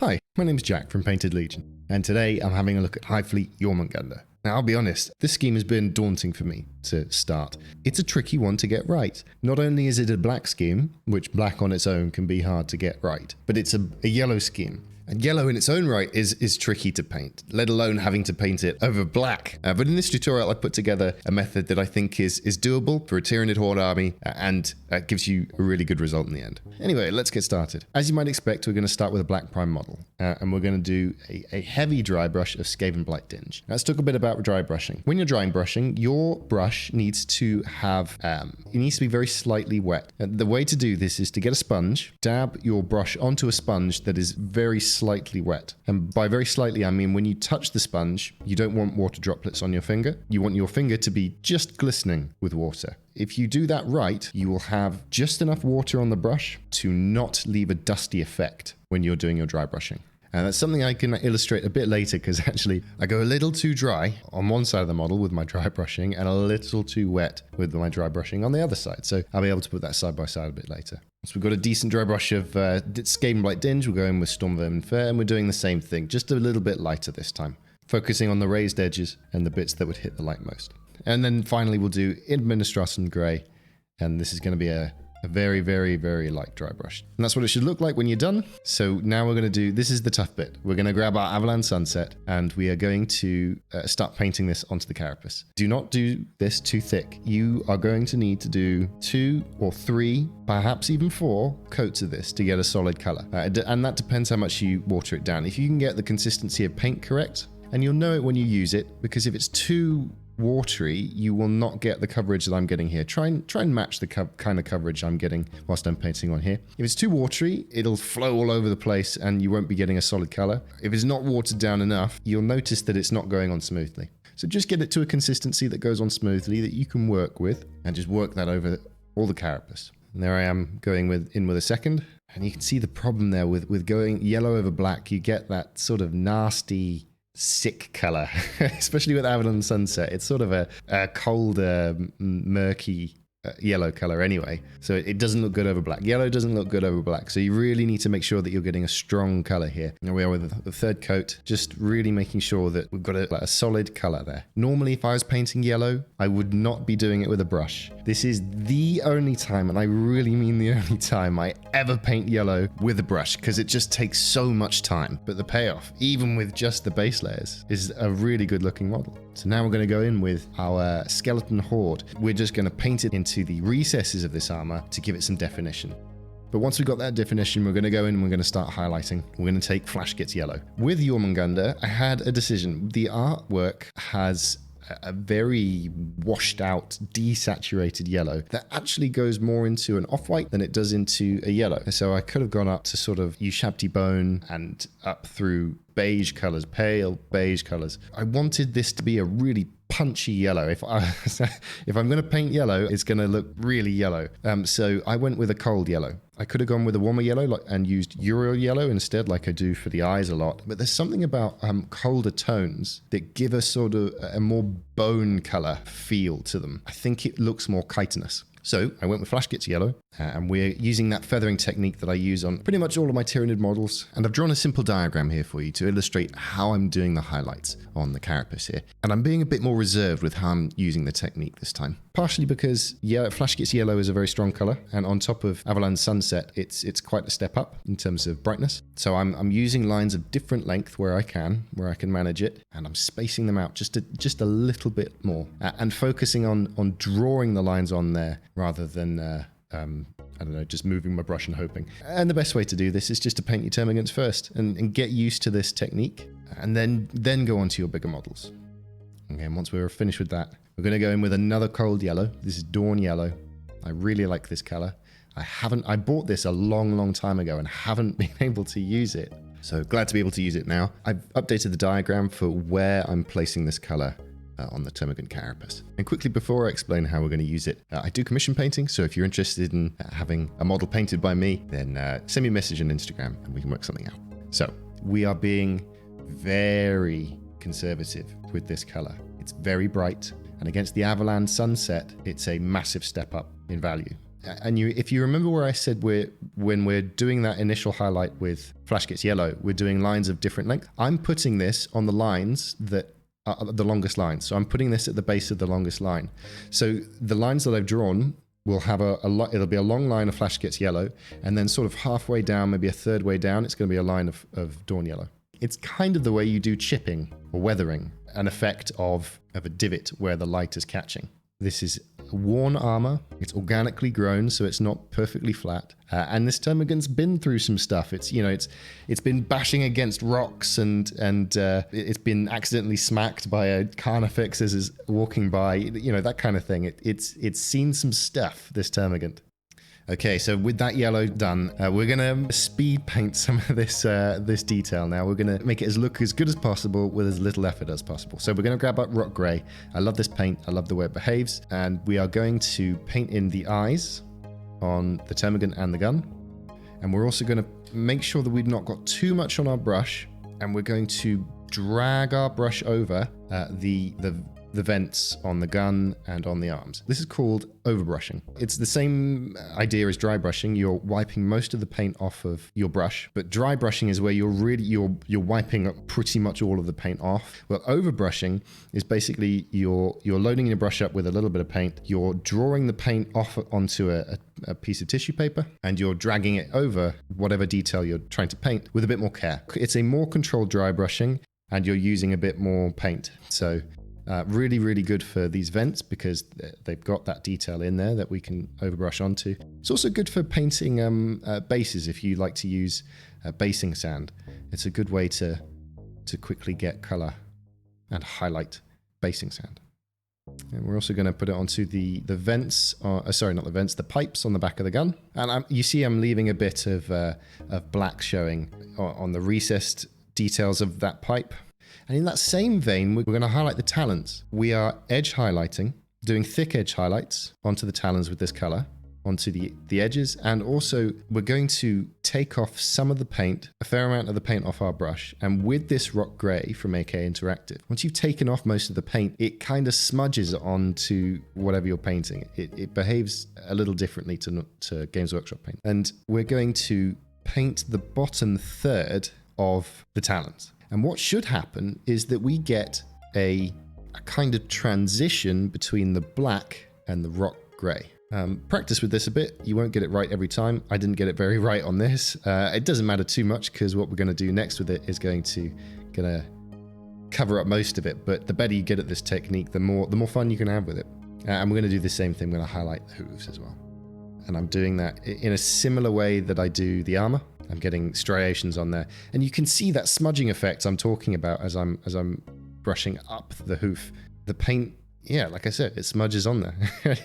Hi, my name's Jack from Painted Legion, and today I'm having a look at Hive Fleet Jormungandyr. Now, I'll be honest, this scheme has been daunting for me to start. It's a tricky one to get right. Not only is it a black scheme, which black on its own can be hard to get right, but it's a yellow scheme. And yellow in its own right is tricky to paint, let alone having to paint it over black. But in this tutorial, I put together a method that I think is doable for a Tyranid horde army and gives you a really good result in the end. Anyway, let's get started. As you might expect, we're going to start with a black prime model, and we're going to do a heavy dry brush of Skaven Blight Dinge. Now, let's talk a bit about dry brushing. When you're dry brushing, your brush needs to have, it needs to be very slightly wet. The way to do this is to get a sponge, dab your brush onto a sponge that is very slightly wet. And by very slightly, I mean when you touch the sponge, you don't want water droplets on your finger. You want your finger to be just glistening with water. If you do that right, you will have just enough water on the brush to not leave a dusty effect when you're doing your dry brushing. And that's something I can illustrate a bit later, because actually I go a little too dry on one side of the model with my dry brushing and a little too wet with my dry brushing on the other side. So I'll be able to put that side by side a bit later. So we've got a decent dry brush of Skaven Blight Dinge. We're going with Storm Vermin Fair, and we're doing the same thing, just a little bit lighter this time, focusing on the raised edges and the bits that would hit the light most. And then finally we'll do Administration Grey, and this is going to be a very, very, very light dry brush. And that's what it should look like when you're done. So now we're going to do, this is the tough bit. We're going to grab our Avalanche Sunset, and we are going to start painting this onto the carapace. Do not do this too thick. You are going to need to do 2 or 3, perhaps even 4 coats of this to get a solid color. And that depends how much you water it down. If you can get the consistency of paint correct, and you'll know it when you use it, because if it's too watery, you will not get the coverage that I'm getting here. Try and match the kind of coverage I'm getting whilst I'm painting on here. If it's too watery, it'll flow all over the place and you won't be getting a solid color. If it's not watered down enough, you'll notice that it's not going on smoothly. So just get it to a consistency that goes on smoothly, that you can work with, and just work that over all the carapace. And there I am going in with a second. And you can see the problem there with going yellow over black. You get that sort of nasty, sick color, especially with Avalanche Sunset. It's sort of a colder, murky yellow color anyway, so it doesn't look good over black. Yellow doesn't look good over black, so you really need to make sure that you're getting a strong color here. Now we are with the third coat, just really making sure that we've got a solid color there. Normally, if I was painting yellow, I would not be doing it with a brush. This is the only time, and I really mean the only time, I ever paint yellow with a brush, because it just takes so much time. But the payoff, even with just the base layers, is a really good looking model. So now we're going to go in with our skeleton horde. We're just going to paint it into the recesses of this armor to give it some definition. But once we've got that definition, we're going to go in and we're going to start highlighting. We're going to take Flash Gets Yellow. With Jormungandyr, I had a decision. The artwork has a very washed out, desaturated yellow that actually goes more into an off-white than it does into a yellow. So I could have gone up to sort of Ushabti bone and up through beige colors, pale beige colors. I wanted this to be a really punchy yellow. If I'm going to paint yellow, it's going to look really yellow. So I went with a cold yellow. I could have gone with a warmer yellow and used Euro yellow instead, like I do for the eyes a lot. But there's something about colder tones that give a sort of a more bone color feel to them. I think it looks more chitinous. So I went with Flash Gets Yellow, and we're using that feathering technique that I use on pretty much all of my Tyranid models. And I've drawn a simple diagram here for you to illustrate how I'm doing the highlights on the carapace here. And I'm being a bit more reserved with how I'm using the technique this time. Partially because Flash Gets Yellow is a very strong color, and on top of Avalanche Sunset, it's quite a step up in terms of brightness. So I'm using lines of different length where I can manage it, and I'm spacing them out just a little bit more, and focusing on drawing the lines on there rather than I don't know, just moving my brush and hoping. And the best way to do this is just to paint your termagants first and get used to this technique, and then go on to your bigger models. Okay, and once we're finished with that, we're going to go in with another cold yellow. This is Dawn Yellow. I really like this color. I bought this a long time ago and haven't been able to use it. So glad to be able to use it now. I've updated the diagram for where I'm placing this color on the termagant carapace. And quickly before I explain how we're going to use it, I do commission painting, so if you're interested in having a model painted by me, then send me a message on Instagram and we can work something out. So we are being very conservative with this color. It's very bright, and against the Avalanche Sunset, it's a massive step up in value. And if you remember where I said when we're doing that initial highlight with Flash Gets Yellow, we're doing lines of different length. I'm putting this on the lines that are the longest lines. So I'm putting this at the base of the longest line. So the lines that I've drawn will have it'll be a long line of Flash Gets Yellow, and then sort of halfway down, maybe a third way down, it's going to be a line of Dawn Yellow. It's kind of the way you do chipping or weathering, an effect of a divot where the light is catching. This is worn armor. It's organically grown, so it's not perfectly flat. And this Termagant's been through some stuff. It's been bashing against rocks and it's been accidentally smacked by a carnifex as is walking by. That kind of thing. It's seen some stuff, this Termagant. Okay, so with that yellow done, we're gonna speed paint some of this detail now. We're gonna make it look as good as possible with as little effort as possible. So we're gonna grab up Rock Grey. I love this paint, I love the way it behaves, and we are going to paint in the eyes on the Termagant and the gun. And we're also gonna make sure that we've not got too much on our brush, and we're going to drag our brush over the vents on the gun and on the arms. This is called overbrushing. It's the same idea as dry brushing. You're wiping most of the paint off of your brush, but dry brushing is where you're wiping pretty much all of the paint off. Well, overbrushing is basically you're loading your brush up with a little bit of paint, you're drawing the paint off onto a piece of tissue paper, and you're dragging it over whatever detail you're trying to paint with a bit more care. It's a more controlled dry brushing, and you're using a bit more paint. So really, really good for these vents because they've got that detail in there that we can overbrush onto. It's also good for painting bases if you like to use basing sand. It's a good way to quickly get color and highlight basing sand. And we're also going to put it onto the vents, sorry, not the vents, the pipes on the back of the gun. And you see I'm leaving a bit of black showing on the recessed details of that pipe. And in that same vein, we're going to highlight the talons. We are edge highlighting, doing thick edge highlights onto the talons with this color, onto the edges. And also we're going to take off some of the paint, a fair amount of the paint off our brush. And with this Rock Grey from AK Interactive, once you've taken off most of the paint, it kind of smudges onto whatever you're painting. It behaves a little differently to Games Workshop paint. And we're going to paint the bottom third of the talons. And what should happen is that we get a kind of transition between the black and the Rock Grey. Practice with this a bit. You won't get it right every time. I didn't get it very right on this. It doesn't matter too much because what we're going to do next with it is going to cover up most of it. But the better you get at this technique, the more fun you can have with it. And we're going to do the same thing. We're going to highlight the hooves as well. And I'm doing that in a similar way that I do the armor. I'm getting striations on there. And you can see that smudging effect I'm talking about as I'm brushing up the hoof. The paint, yeah, like I said, it smudges on there.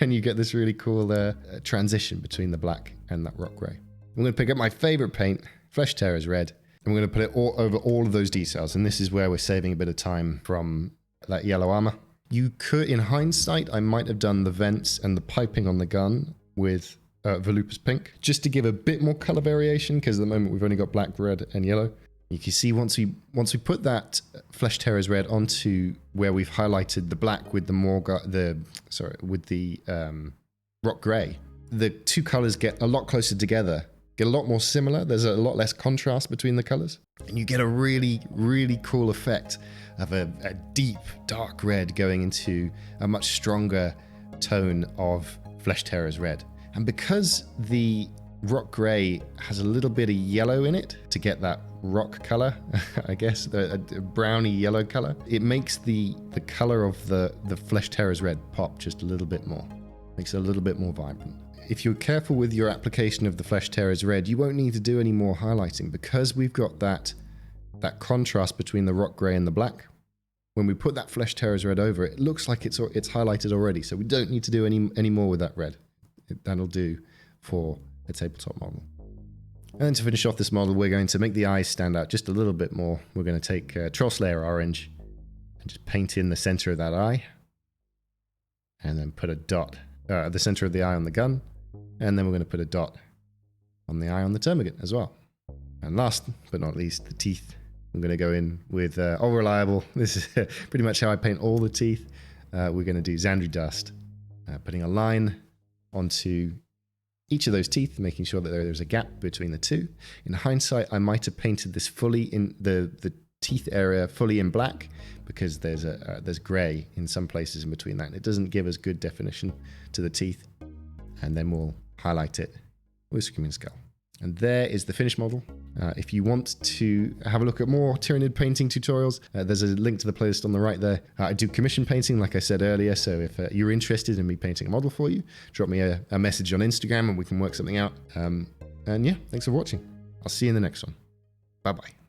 And you get this really cool transition between the black and that Rock Grey. I'm going to pick up my favorite paint, Flesh Tearers Red. I'm going to put it all over all of those details. And this is where we're saving a bit of time from that yellow armor. You could, in hindsight, I might have done the vents and the piping on the gun with Volupus Pink, just to give a bit more color variation, because at the moment we've only got black, red, and yellow. You can see once we put that Flesh Tearers Red onto where we've highlighted the black with the Rock Grey, the two colors get a lot closer together, get a lot more similar. There's a lot less contrast between the colors, and you get a really, really cool effect of a deep dark red going into a much stronger tone of Flesh Tearers Red. And because the Rock Grey has a little bit of yellow in it to get that rock color, I guess, a browny yellow color, it makes the color of the Flesh Tearers Red pop just a little bit more. Makes it a little bit more vibrant. If you're careful with your application of the Flesh Tearers Red, you won't need to do any more highlighting because we've got that contrast between the Rock Grey and the black. When we put that Flesh Tearers Red over it, it looks like it's highlighted already, so we don't need to do any more with that red. That'll do for a tabletop model. And then to finish off this model, we're going to make the eyes stand out just a little bit more. We're going to take Troll Slayer Orange and just paint in the center of that eye. And then put a dot at the center of the eye on the gun. And then we're going to put a dot on the eye on the Termagant as well. And last but not least, the teeth. I'm going to go in with All Reliable. This is pretty much how I paint all the teeth. We're going to do Xandri Dust, putting a line onto each of those teeth, making sure that there's a gap between the two. In hindsight, I might have painted this fully in the teeth area fully in black, because there's grey in some places in between that. And it doesn't give us good definition to the teeth. And then we'll highlight it with Screaming Skull. And there is the finished model. If you want to have a look at more Tyranid painting tutorials, there's a link to the playlist on the right there. I do commission painting, like I said earlier, so if you're interested in me painting a model for you, drop me a message on Instagram and we can work something out. And yeah, thanks for watching. I'll see you in the next one. Bye-bye.